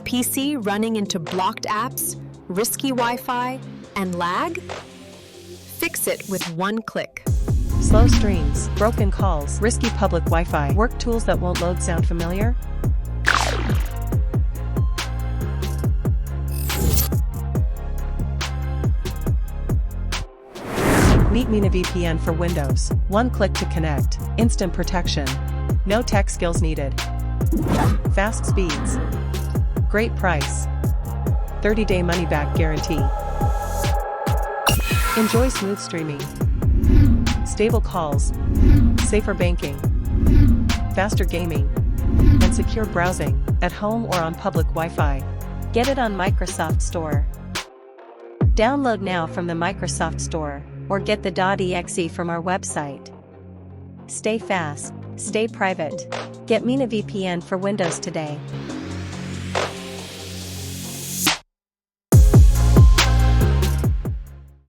PC running into blocked apps, risky Wi-Fi, and lag? Fix it with one click. Slow streams, broken calls, risky public Wi-Fi, work tools that won't load sound familiar? Meet MenaVPN for Windows. One click to connect. Instant protection. No tech skills needed. Fast speeds. Great price. 30-day money-back guarantee. Enjoy smooth streaming. Stable calls. Safer banking. Faster gaming. And secure browsing, at home or on public Wi-Fi. Get it on Microsoft Store. Download now from the Microsoft Store, or get the .exe from our website. Stay fast, stay private. Get MenaVPN for Windows today.